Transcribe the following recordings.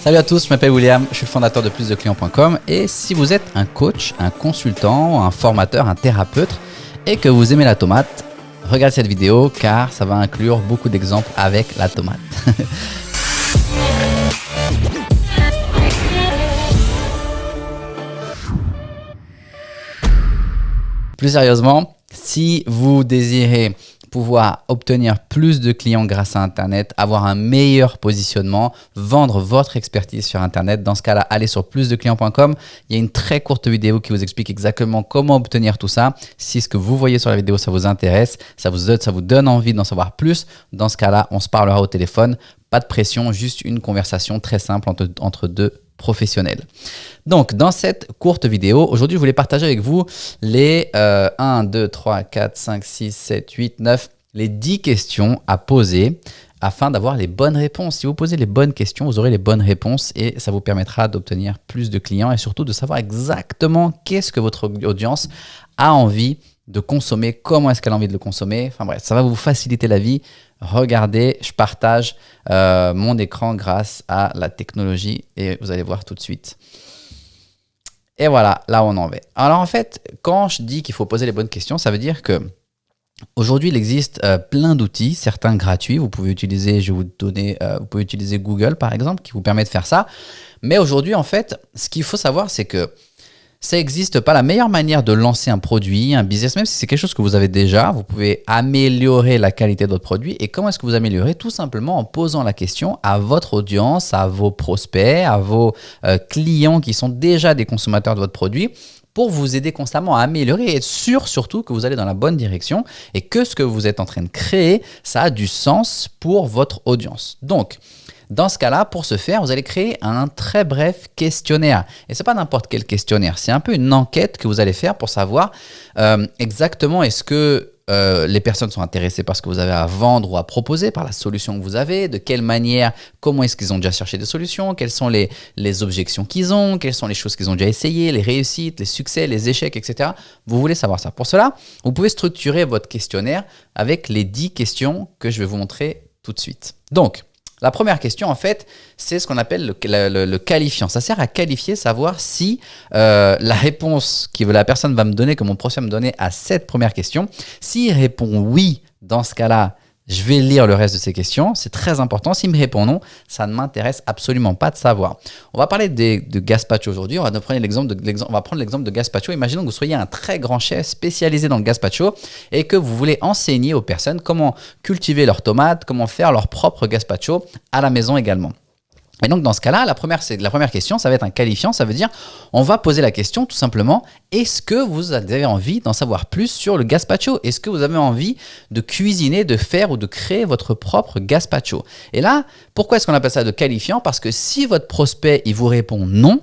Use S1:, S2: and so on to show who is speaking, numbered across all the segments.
S1: Salut à tous, je m'appelle William, je suis le fondateur de plusdeclients.com et si vous êtes un coach, un consultant, un formateur, un thérapeute et que vous aimez la tomate, regardez cette vidéo car ça va inclure beaucoup d'exemples avec la tomate. Plus sérieusement, si vous désirez pouvoir obtenir plus de clients grâce à Internet, avoir un meilleur positionnement, vendre votre expertise sur Internet. Dans ce cas-là, allez sur plusdeclients.com. Il y a une très courte vidéo qui vous explique exactement comment obtenir tout ça. Si ce que vous voyez sur la vidéo, ça vous intéresse, ça vous donne envie d'en savoir plus, dans ce cas-là, on se parlera au téléphone. Pas de pression, juste une conversation très simple entre deux professionnels. Donc, dans cette courte vidéo, aujourd'hui, je voulais partager avec vous les 1, 2, 3, 4, 5, 6, 7, 8, 9, les 10 questions à poser afin d'avoir les bonnes réponses. Si vous posez les bonnes questions, vous aurez les bonnes réponses et ça vous permettra d'obtenir plus de clients et surtout de savoir exactement qu'est-ce que votre audience a envie de consommer, comment est-ce qu'elle a envie de le consommer. Enfin bref, ça va vous faciliter la vie. Regardez, je partage mon écran grâce à la technologie et vous allez voir tout de suite. Et voilà, là on en est. Alors en fait, quand je dis qu'il faut poser les bonnes questions, ça veut dire que aujourd'hui il existe plein d'outils, certains gratuits. Vous pouvez utiliser, je vais vous donner, vous pouvez utiliser Google par exemple, qui vous permet de faire ça. Mais aujourd'hui en fait, ce qu'il faut savoir, c'est que ça n'existe pas. La meilleure manière de lancer un produit, un business, même si c'est quelque chose que vous avez déjà, vous pouvez améliorer la qualité de votre produit. Et comment est-ce que vous améliorez? Tout simplement en posant la question à votre audience, à vos prospects, à vos clients qui sont déjà des consommateurs de votre produit pour vous aider constamment à améliorer et être sûr surtout que vous allez dans la bonne direction et que ce que vous êtes en train de créer, ça a du sens pour votre audience. Donc, dans ce cas-là, pour ce faire, vous allez créer un très bref questionnaire. Et ce n'est pas n'importe quel questionnaire, c'est un peu une enquête que vous allez faire pour savoir exactement est-ce que les personnes sont intéressées par ce que vous avez à vendre ou à proposer, par la solution que vous avez, de quelle manière, comment est-ce qu'ils ont déjà cherché des solutions, quelles sont les objections qu'ils ont, quelles sont les choses qu'ils ont déjà essayées, les réussites, les succès, les échecs, etc. Vous voulez savoir ça. Pour cela, vous pouvez structurer votre questionnaire avec les 10 questions que je vais vous montrer tout de suite. Donc, la première question, en fait, c'est ce qu'on appelle le qualifiant. Ça sert à qualifier, savoir si la réponse que la personne va me donner, que mon prospect va me donner à cette première question, s'il répond oui, dans ce cas-là, je vais lire le reste de ces questions. C'est très important. S'il me répond non, ça ne m'intéresse absolument pas de savoir. On va parler de gazpacho aujourd'hui. On va prendre l'exemple de gazpacho. Imaginons que vous soyez un très grand chef spécialisé dans le gazpacho et que vous voulez enseigner aux personnes comment cultiver leurs tomates, comment faire leur propre gazpacho à la maison également. Et donc, dans ce cas-là, la première question, ça va être un qualifiant. Ça veut dire, on va poser la question tout simplement, est-ce que vous avez envie d'en savoir plus sur le gazpacho? Est-ce que vous avez envie de cuisiner, de faire ou de créer votre propre gazpacho? Et là, pourquoi est-ce qu'on appelle ça de qualifiant? Parce que si votre prospect, il vous répond non,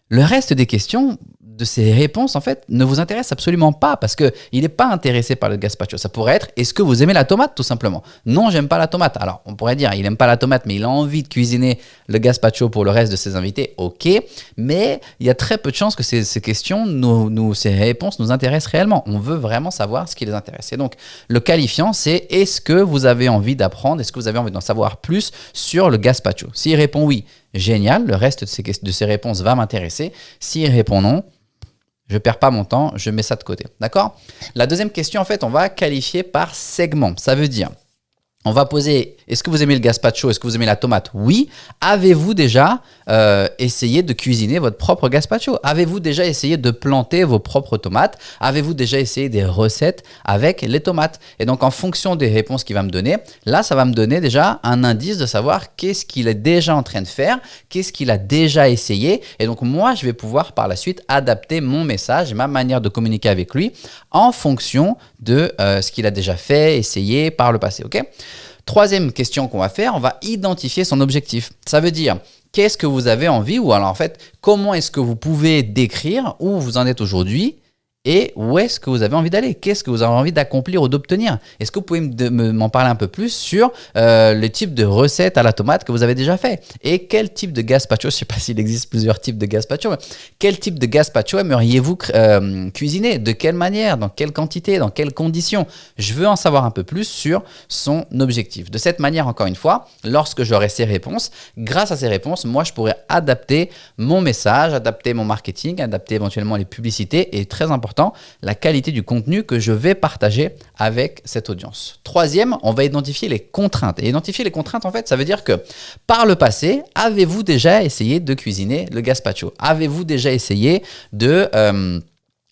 S1: le reste des questions, de ces réponses, en fait, ne vous intéresse absolument pas parce qu'il n'est pas intéressé par le gazpacho. Ça pourrait être, est-ce que vous aimez la tomate, tout simplement? Non, j'aime pas la tomate. Alors, on pourrait dire, il n'aime pas la tomate, mais il a envie de cuisiner le gazpacho pour le reste de ses invités. Ok, mais il y a très peu de chances que ces questions, ces réponses nous intéressent réellement. On veut vraiment savoir ce qui les intéresse. Et donc, le qualifiant, c'est est-ce que vous avez envie d'apprendre, est-ce que vous avez envie d'en savoir plus sur le gazpacho? S'il répond oui, génial, le reste de ces réponses va m'intéresser. S'il répond non, je ne perds pas mon temps, je mets ça de côté. D'accord? La deuxième question, en fait, on va qualifier par segment. Ça veut dire, on va poser, est-ce que vous aimez le gazpacho? Est-ce que vous aimez la tomate? Oui. Avez-vous déjà essayé de cuisiner votre propre gazpacho? Avez-vous déjà essayé de planter vos propres tomates? Avez-vous déjà essayé des recettes avec les tomates? Et donc, en fonction des réponses qu'il va me donner, là, ça va me donner déjà un indice de savoir qu'est-ce qu'il est déjà en train de faire, qu'est-ce qu'il a déjà essayé. Et donc, moi, je vais pouvoir par la suite adapter mon message, ma manière de communiquer avec lui en fonction de ce qu'il a déjà fait, essayé par le passé. Ok? Troisième question qu'on va faire, on va identifier son objectif. Ça veut dire, qu'est-ce que vous avez envie ou alors en fait, comment est-ce que vous pouvez décrire où vous en êtes aujourd'hui et où est-ce que vous avez envie d'aller? Qu'est-ce que vous avez envie d'accomplir ou d'obtenir? Est-ce que vous pouvez m'en parler un peu plus sur le type de recette à la tomate que vous avez déjà fait? Et quel type de gazpacho, je ne sais pas s'il existe plusieurs types de gazpacho, mais quel type de gazpacho aimeriez-vous cuisiner? De quelle manière? Dans quelle quantité? Dans quelles conditions? Je veux en savoir un peu plus sur son objectif. De cette manière, encore une fois, lorsque j'aurai ces réponses, grâce à ces réponses, moi, je pourrais adapter mon message, adapter mon marketing, adapter éventuellement les publicités et, très important, la qualité du contenu que je vais partager avec cette audience. Troisième, on va identifier les contraintes. Et identifier les contraintes, en fait, ça veut dire que par le passé, avez-vous déjà essayé de cuisiner le gazpacho? Avez-vous déjà essayé de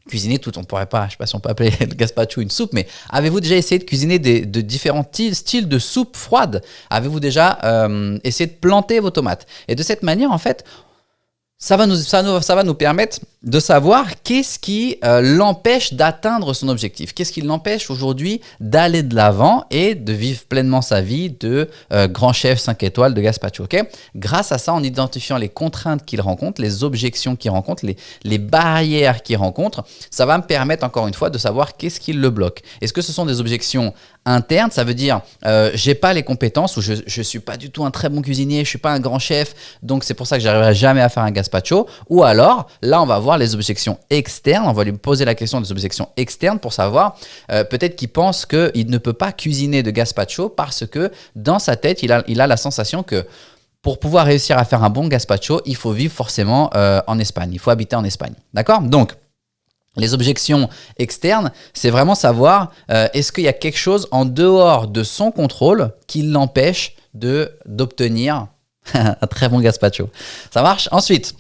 S1: cuisiner tout? On pourrait pas, je ne sais pas si on peut appeler le gazpacho une soupe, mais avez-vous déjà essayé de cuisiner de différents styles de soupe froide? Avez-vous déjà essayé de planter vos tomates? Et de cette manière, en fait, ça va nous permettre de savoir qu'est-ce qui l'empêche d'atteindre son objectif. Qu'est-ce qui l'empêche aujourd'hui d'aller de l'avant et de vivre pleinement sa vie de grand chef 5 étoiles de gazpacho. Okay? Grâce à ça, en identifiant les contraintes qu'il rencontre, les objections qu'il rencontre, les barrières qu'il rencontre, ça va me permettre encore une fois de savoir qu'est-ce qui le bloque. Est-ce que ce sont des objections internes? Ça veut dire j'ai pas les compétences ou je suis pas du tout un très bon cuisinier, je suis pas un grand chef, donc c'est pour ça que j'arriverai jamais à faire un gazpacho. Ou alors, là, on va voir les objections externes. On va lui poser la question des objections externes pour savoir peut-être qu'il pense qu'il ne peut pas cuisiner de gazpacho parce que dans sa tête, il a la sensation que pour pouvoir réussir à faire un bon gazpacho, il faut vivre forcément en Espagne. Il faut habiter en Espagne. D'accord? Donc, les objections externes, c'est vraiment savoir est-ce qu'il y a quelque chose en dehors de son contrôle qui l'empêche d'obtenir un très bon gazpacho. Ça marche? Ensuite,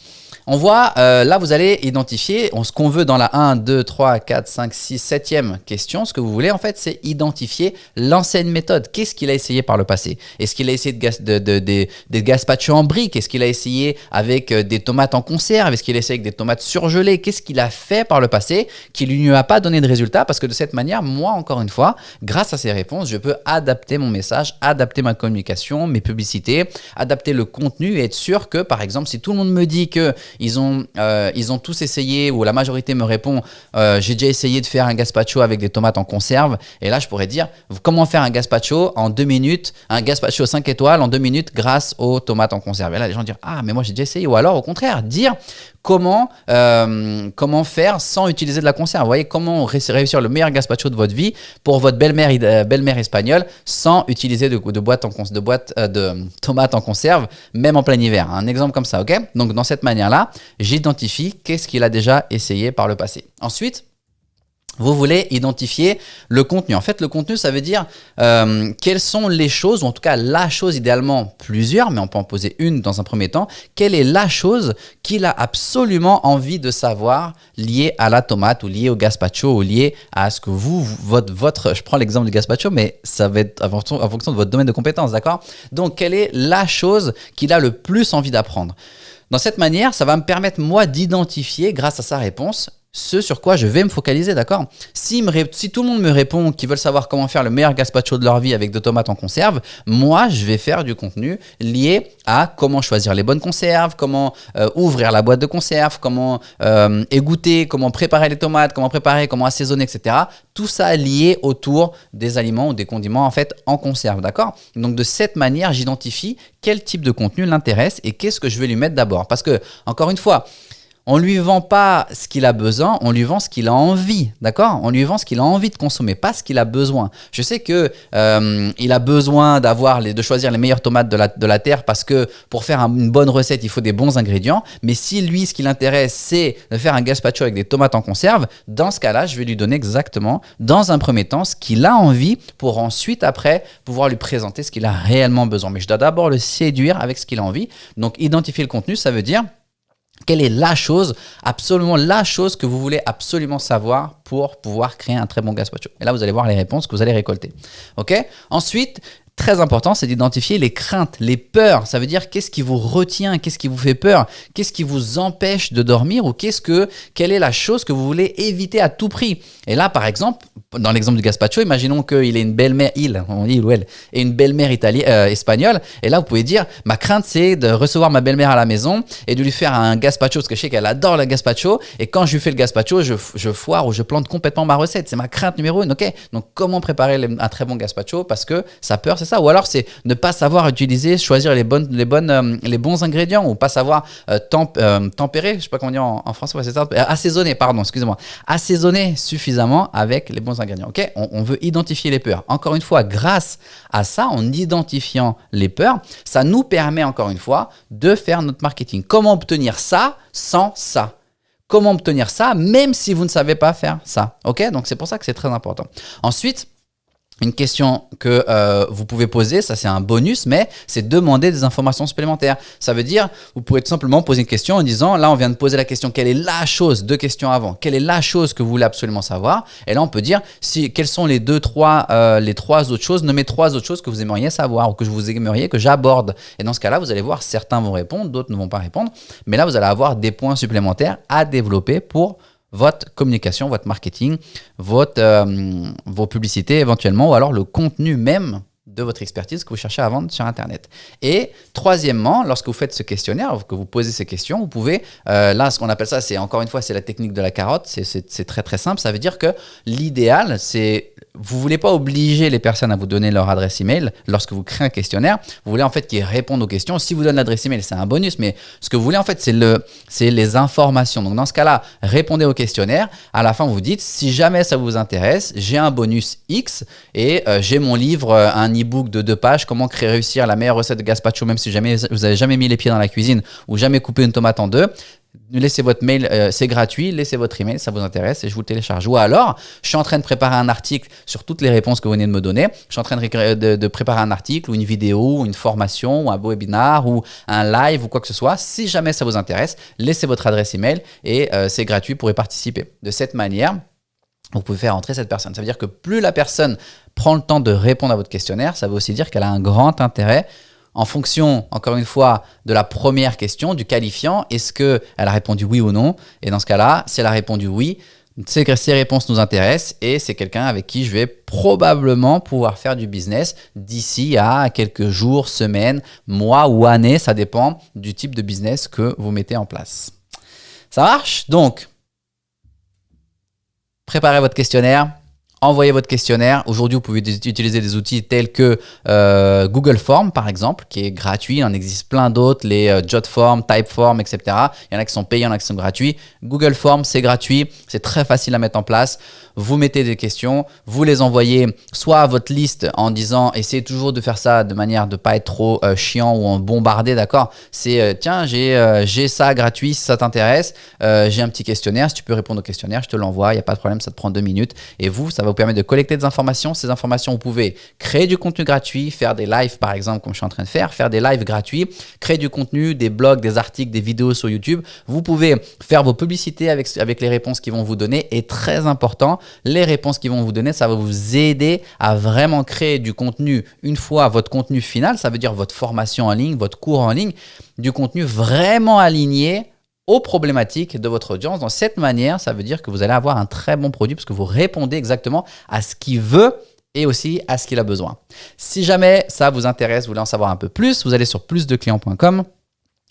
S1: on voit, là, vous allez identifier ce qu'on veut dans la 1, 2, 3, 4, 5, 6, 7e question. Ce que vous voulez, en fait, c'est identifier l'ancienne méthode. Qu'est-ce qu'il a essayé par le passé? Est-ce qu'il a essayé des gazpacho en briques? Est-ce qu'il a essayé avec des tomates en conserve? Est-ce qu'il a essayé avec des tomates surgelées? Qu'est-ce qu'il a fait par le passé qui ne lui a pas donné de résultat? Parce que de cette manière, moi, encore une fois, grâce à ces réponses, je peux adapter mon message, adapter ma communication, mes publicités, adapter le contenu et être sûr que, par exemple, si tout le monde me dit que ils ont tous essayé, ou la majorité me répond j'ai déjà essayé de faire un gazpacho avec des tomates en conserve, et là je pourrais dire comment faire un gazpacho en 2 minutes, un gazpacho 5 étoiles en 2 minutes grâce aux tomates en conserve. Et là les gens disent ah mais moi j'ai déjà essayé, ou alors au contraire dire comment faire sans utiliser de la conserve. Vous voyez, comment réussir le meilleur gazpacho de votre vie pour votre belle-mère espagnole sans utiliser de tomates en conserve, même en plein hiver. Un exemple comme ça, ok? Donc, dans cette manière-là, j'identifie qu'est-ce qu'il a déjà essayé par le passé. Ensuite, vous voulez identifier le contenu. En fait, le contenu, ça veut dire quelles sont les choses, ou en tout cas la chose, idéalement plusieurs, mais on peut en poser une dans un premier temps. Quelle est la chose qu'il a absolument envie de savoir liée à la tomate, ou liée au gazpacho, ou liée à ce que je prends l'exemple du gazpacho, mais ça va être en fonction de votre domaine de compétences, d'accord? Donc, quelle est la chose qu'il a le plus envie d'apprendre? Dans cette manière, ça va me permettre, moi, d'identifier, grâce à sa réponse, ce sur quoi je vais me focaliser, d'accord? Si tout le monde me répond qu'ils veulent savoir comment faire le meilleur gazpacho de leur vie avec des tomates en conserve, moi, je vais faire du contenu lié à comment choisir les bonnes conserves, comment ouvrir la boîte de conserve, comment égoutter, comment préparer les tomates, comment assaisonner, etc. Tout ça lié autour des aliments ou des condiments en fait en conserve, d'accord? Donc de cette manière, j'identifie quel type de contenu l'intéresse et qu'est-ce que je vais lui mettre d'abord. Parce que, encore une fois, on ne lui vend pas ce qu'il a besoin, on lui vend ce qu'il a envie, d'accord? On lui vend ce qu'il a envie de consommer, pas ce qu'il a besoin. Je sais que il a besoin de choisir les meilleures tomates de la terre parce que pour faire une bonne recette, il faut des bons ingrédients. Mais si lui, ce qui l'intéresse, c'est de faire un gazpacho avec des tomates en conserve, dans ce cas-là, je vais lui donner exactement, dans un premier temps, ce qu'il a envie pour ensuite, après, pouvoir lui présenter ce qu'il a réellement besoin. Mais je dois d'abord le séduire avec ce qu'il a envie. Donc, identifier le contenu, ça veut dire quelle est la chose, absolument la chose que vous voulez absolument savoir pour pouvoir créer un très bon gazpacho? Et là, vous allez voir les réponses que vous allez récolter. Ok? Ensuite, Très important, c'est d'identifier les craintes, les peurs. Ça veut dire qu'est-ce qui vous retient, qu'est-ce qui vous fait peur, qu'est-ce qui vous empêche de dormir ou quelle est la chose que vous voulez éviter à tout prix. Et là, par exemple, dans l'exemple du gazpacho, imaginons qu'il ait une belle-mère, on dit il ou elle, et une belle-mère espagnole. Et là, vous pouvez dire, ma crainte, c'est de recevoir ma belle-mère à la maison et de lui faire un gazpacho, parce que je sais qu'elle adore le gazpacho. Et quand je lui fais le gazpacho, je foire ou je plante complètement ma recette. C'est ma crainte numéro 1. Ok, donc comment préparer un très bon gazpacho, parce que sa peur, c'est ça. Ou alors, c'est ne pas savoir utiliser, choisir les bons ingrédients, ou pas savoir tempérer, je sais pas comment dire en français, ouais, c'est ça, assaisonner, pardon, excusez-moi, assaisonner suffisamment avec les bons ingrédients. Ok, on veut identifier les peurs. Encore une fois, grâce à ça, en identifiant les peurs, ça nous permet encore une fois de faire notre marketing. Comment obtenir ça sans ça? Comment obtenir ça même si vous ne savez pas faire ça? Ok, donc c'est pour ça que c'est très important. Ensuite, une question que vous pouvez poser, ça c'est un bonus, mais c'est demander des informations supplémentaires. Ça veut dire, vous pourrez tout simplement poser une question en disant, là on vient de poser la question, quelle est la chose, 2 questions avant, quelle est la chose que vous voulez absolument savoir? Et là on peut dire, quelles sont les 3 autres choses, nommez 3 autres choses que vous aimeriez savoir ou que vous aimeriez que j'aborde. Et dans ce cas-là, vous allez voir, certains vont répondre, d'autres ne vont pas répondre, mais là vous allez avoir des points supplémentaires à développer pour votre communication, votre marketing, vos publicités éventuellement, ou alors le contenu même de votre expertise que vous cherchez à vendre sur Internet. Et troisièmement, lorsque vous faites ce questionnaire, que vous posez ces questions, vous pouvez, là ce qu'on appelle ça, c'est encore une fois, c'est la technique de la carotte, c'est très très simple. Ça veut dire que l'idéal, c'est, vous ne voulez pas obliger les personnes à vous donner leur adresse email lorsque vous créez un questionnaire. Vous voulez en fait qu'ils répondent aux questions. Si vous donnez l'adresse email, c'est un bonus, mais ce que vous voulez en fait, c'est les informations. Donc dans ce cas-là, répondez au questionnaire. À la fin, vous dites, si jamais ça vous intéresse, j'ai un bonus X et j'ai mon livre, un e-book de 2 pages, comment réussir la meilleure recette de gazpacho, même si jamais vous n'avez jamais mis les pieds dans la cuisine ou jamais coupé une tomate en 2. Laissez votre mail, c'est gratuit, laissez votre email, ça vous intéresse et je vous le télécharge. Ou alors, je suis en train de préparer un article sur toutes les réponses que vous venez de me donner. Je suis en train de préparer un article ou une vidéo, ou une formation, ou un webinar, ou un live, ou quoi que ce soit. Si jamais ça vous intéresse, laissez votre adresse email et c'est gratuit, vous pourrez participer. De cette manière, vous pouvez faire entrer cette personne. Ça veut dire que plus la personne prend le temps de répondre à votre questionnaire, ça veut aussi dire qu'elle a un grand intérêt en fonction, encore une fois, de la première question, du qualifiant. Est-ce qu'elle a répondu oui ou non? Et dans ce cas-là, si elle a répondu oui, ces réponses nous intéressent et c'est quelqu'un avec qui je vais probablement pouvoir faire du business d'ici à quelques jours, semaines, mois ou années. Ça dépend du type de business que vous mettez en place. Ça marche? Donc, préparez votre questionnaire. Envoyez votre questionnaire. Aujourd'hui, vous pouvez utiliser des outils tels que Google Form, par exemple, qui est gratuit. Il en existe plein d'autres, les Jotform, Typeform, etc. Il y en a qui sont payants, il y en a qui sont gratuits. Google Form, c'est gratuit. C'est très facile à mettre en place. Vous mettez des questions, vous les envoyez soit à votre liste en disant, essayez toujours de faire ça de manière de ne pas être trop chiant ou en bombarder, d'accord? C'est tiens, j'ai ça gratuit si ça t'intéresse. J'ai un petit questionnaire, si tu peux répondre au questionnaire, je te l'envoie, il n'y a pas de problème, ça te prend 2 minutes. Et vous, ça va vous permettre de collecter des informations. Ces informations, vous pouvez créer du contenu gratuit, faire des lives par exemple, comme je suis en train de faire des lives gratuits, créer du contenu, des blogs, des articles, des vidéos sur YouTube. Vous pouvez faire vos publicités avec les réponses qu'ils vont vous donner. Et très important, les réponses qu'ils vont vous donner, ça va vous aider à vraiment créer du contenu une fois votre contenu final, ça veut dire votre formation en ligne, votre cours en ligne, du contenu vraiment aligné aux problématiques de votre audience. De cette manière, ça veut dire que vous allez avoir un très bon produit parce que vous répondez exactement à ce qu'il veut et aussi à ce qu'il a besoin. Si jamais ça vous intéresse, vous voulez en savoir un peu plus, vous allez sur plusdeclients.com.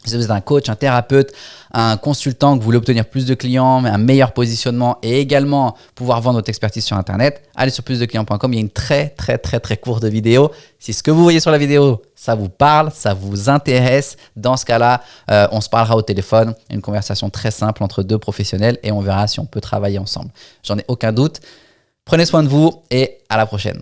S1: Si vous êtes un coach, un thérapeute, un consultant, que vous voulez obtenir plus de clients, un meilleur positionnement et également pouvoir vendre votre expertise sur Internet, allez sur plusdeclients.com. Il y a une très courte vidéo. Si ce que vous voyez sur la vidéo, ça vous parle, ça vous intéresse, dans ce cas-là, on se parlera au téléphone. Une conversation très simple entre 2 professionnels et on verra si on peut travailler ensemble. J'en ai aucun doute. Prenez soin de vous et à la prochaine.